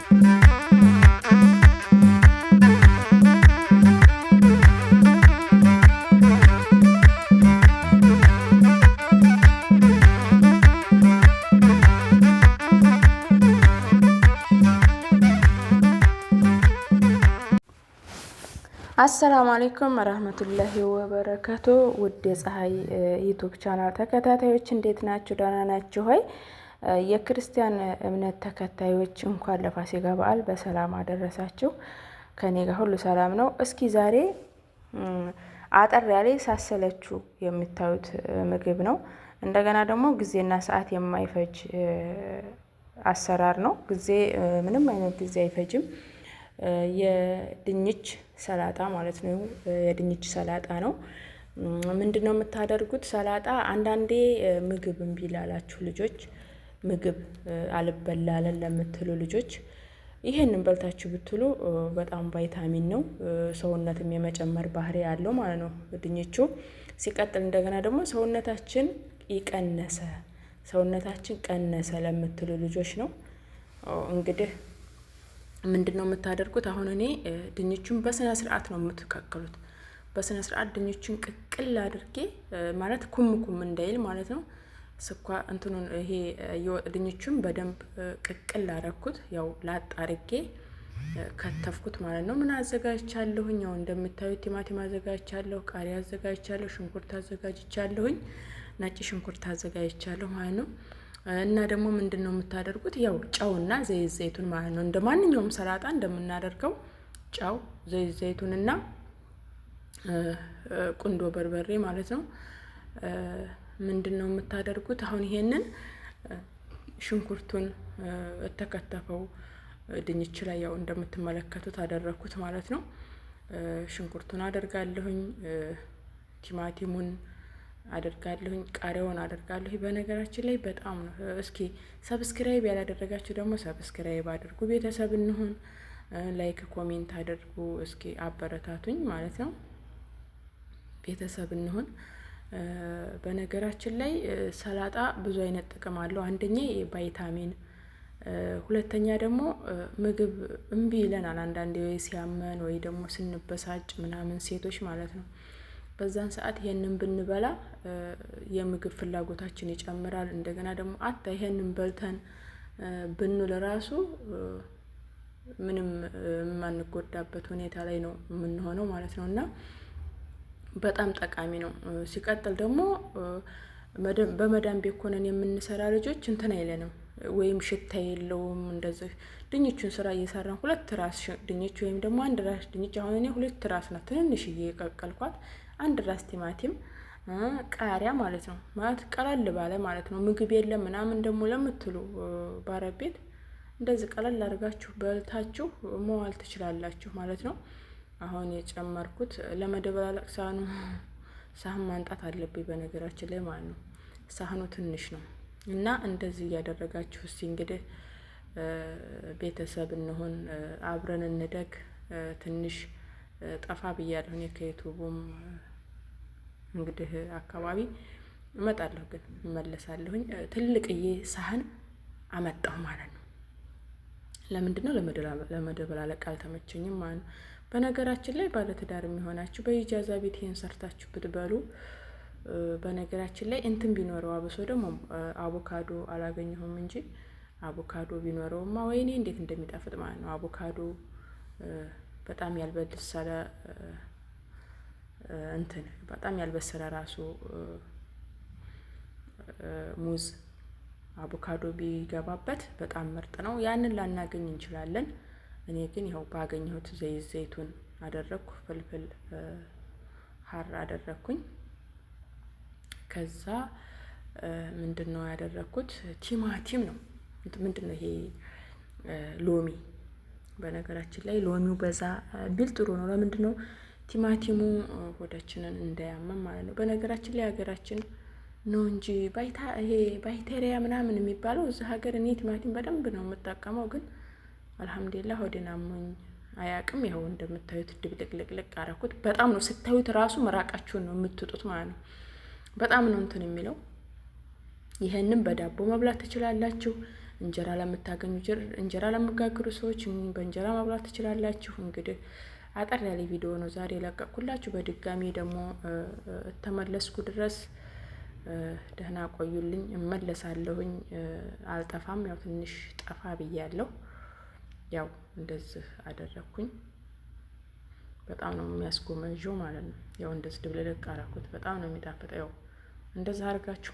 አሰላሙ አለይኩም ወራህመቱላሂ ወበረካቱ። ውድ የፀሐይ ዩቲዩብ ቻናል ተከታታዮች እንዴት ናችሁ? ደህና ናችሁ ሆይ? የክርስቲያን እምነት ተከታዮች እንኳን ለፋሲካ በዓል በሰላም አደረሳችሁ። ከኔ ጋር ሁሉ ሰላም ነው። እስኪ ዛሬ አጠር ያለ ሳሰለችሁ የምታዩት ምግብ ነው። እንደገና ደግሞ ጊዜና ሰዓት የማይፈጅ አሰራር ነው። ምንም አይነት ጊዜ አይፈጅም። የድንች ሰላጣ ማለት ነው። የድንች ሰላጣ ነው። ምንድነው የምታደርጉት? ሰላጣ አንዳንዴ ምግብ እምቢ ላላችሁ ልጆች፣ ምግብ አልበላለን ለምትሉ ልጆች ይሄንን በልታችሁ ብትሉ በጣም ቫይታሚን ነው። ሰውነትም የመጨመር ባህሪ ያለው ማለት ነው ድንቹ። ሲቀጥል እንደገና ደግሞ ሰውነታችን ቀነሰ ለምትሉ ልጆች ነው። እንግዲህ ምንድነው የምታደርጉት? አሁን እኔ ድንቹን በስነ ስርዓት ነው የምትከክሉት። በስነ ስርዓት ድንቹን ቅቅል አድርጌ ማለት ኩም እንዳይል ማለት ነው። ይሄ ድንቹን በደንብ ቅቅል አረኩት። ያው ላጥ አድርጌ ከተፍኩት ማለት ነው። ምን አዘጋጅቻለሁኝ? ያው እንደምታዩት ቲማቲም አዘጋጅቻለሁ፣ ቃሪያ አዘጋጅቻለሁ፣ ሽንኩርት አዘጋጅቻለሁኝ፣ ነጭ ሽንኩርት አዘጋጅቻለሁ ማለት ነው። እና ደግሞ ምንድነው የምታደርጉት? ያው ጨውና ዘይቱን ማለት ነው። እንደ ማንኛውም ሰላጣ እንደምናደርገው ጨው፣ ዘይቱንና ቁንዶ በርበሬ ማለት ነው። ምንድነው የምታደርጉት? አሁን ይሄንን ሽንኩርቱን ተከተፈው ድንች ላይ ያው እንደምትመለከቱት አደረኩት ማለት ነው። ሽንኩርቱን አደርጋለሁኝ፣ ቲማቲሙን አደርጋለሁኝ፣ ቃሪያውን አደርጋለሁ። በነገራችን ላይ በጣም ነው። እስኪ ሰብስክራይብ ያላደረጋችሁ ደግሞ ሰብስክራይብ አድርጉ፣ ቤተሰብ እንሁን፣ ላይክ ኮሜንት አድርጉ። እስኪ አበረታቱኝ ማለት ነው። ቤተሰብ እንሁን። በነገራችን ላይ ሰላጣ ብዙ አይነት ጥቅም አለው። አንደኛ ቫይታሚን፣ ሁለተኛ ደግሞ ምግብ እምቢ ይለናል አንዳንዴ ወይ ሲያመን ወይ ደግሞ ስንበሳጭ ምናምን ሴቶች ማለት ነው። በዛን ሰዓት ይሄንን ብንበላ የምግብ ፍላጎታችን ይጨምራል። እንደገና ደግሞ ይሄንን በልተን ብንውል ራሱ ምንም የማንጎዳበት ሁኔታ ላይ ነው የምንሆነው ማለት ነው። እና በጣም ጠቃሚ ነው። ሲቀጥል ደግሞ በመዳን ቤት ሆነን የምንሰራ ልጆች እንትን አይለንም ወይም ሽታ የለውም። እንደዚህ ድንቹን ስራ እየሰራን 2 ራስ ድንች ወይም ደግሞ 1 ራስ ድንች፣ አሁን እኔ 2 ራስ ናት ትንሽዬ የቀቀልኳት፣ 1 ራስ ቲማቲም፣ ቃሪያ ማለት ነው። ማለት ቀለል ባለ ማለት ነው። ምግብ የለም ምናምን ደግሞ ለምትሉ ባረብ ቤት እንደዚህ ቀለል አድርጋችሁ በልታችሁ መዋል ትችላላችሁ ማለት ነው። አሁን የጨመርኩት ለመደበላለቅ ሳህን ማንጣት አለብኝ በነገራችን ላይ ማለት ነው። ሳህኑ ትንሽ ነው እና እንደዚህ እያደረጋችሁ እስቲ እንግዲህ ቤተሰብ እንሁን፣ አብረን እንደግ። ትንሽ ጠፋ ብያለሁ ከዩቲዩብም እንግዲህ አካባቢ እመጣለሁ፣ ግን እመለሳለሁኝ። ትልቅዬ ሳህን አመጣሁ ማለት ነው። ለምንድነው? ለመደበላለቅ አልተመቸኝም ማለት ነው። በነገራችን ላይ ባለትዳር የሚሆናችሁ በኢጃዛ ቤት ይሄን ሰርታችሁ ብትበሉ፣ በነገራችን ላይ እንትን ቢኖረው አብሶ ደግሞ አቮካዶ አላገኘሁም እንጂ አቮካዶ ቢኖረውማ ወይኔ እንዴት እንደሚጣፍጥ ማለት ነው። አቮካዶ በጣም ያልበሰለ በጣም ያልበሰለ ራሱ ሙዝ አቮካዶ ቢገባበት በጣም ምርጥ ነው። ያንን ላናገኝ እንችላለን። እኔ ግን ያው ባገኘሁት ዘይቱን አደረኩ፣ ፍልፍል ሀር አደረኩኝ። ከዛ ምንድነው ያደረኩት? ቲማቲም ነው። ምንድነው ይሄ? ሎሚ። በነገራችን ላይ ሎሚው በዛ ቢል ጥሩ ነው። ለምንድነው? ቲማቲሙ ሆዳችንን እንዳያመን ማለት ነው። በነገራችን ላይ ሀገራችን ነው እንጂ ይሄ ባክቴሪያ ምናምን የሚባለው እዚህ ሀገር እኔ ቲማቲም በደንብ ነው የምጠቀመው፣ ግን አልሐምዱሊላህ ሆዴን አሞኝ አያውቅም። ይኸው እንደምታዩት ድብልቅልቅልቅ አረኩት። በጣም ነው ስታዩት ራሱ መራቃችሁን ነው የምትጡት ማለት ነው። በጣም ነው እንትን የሚለው። ይሄንን በዳቦ መብላት ትችላላችሁ። እንጀራ ለምታገኙ እንጀራ ለምጋግሩ ሰዎች በእንጀራ መብላት ትችላላችሁ። እንግዲህ አጠር ያለ ቪዲዮ ነው ዛሬ የለቀኩላችሁ። በድጋሚ ደግሞ ተመለስኩ ድረስ ደህና ቆዩልኝ። እመለሳለሁኝ፣ አልጠፋም። ያው ትንሽ ጠፋ ብያለሁ። ያው እንደዚህ አደረኩኝ። በጣም ነው የሚያስጎመዡ ማለት ነው። ያው እንደዚህ ድብልልቅ አደረኩት። በጣም ነው የሚጣፍጠው። ያው እንደዚህ አድርጋችሁ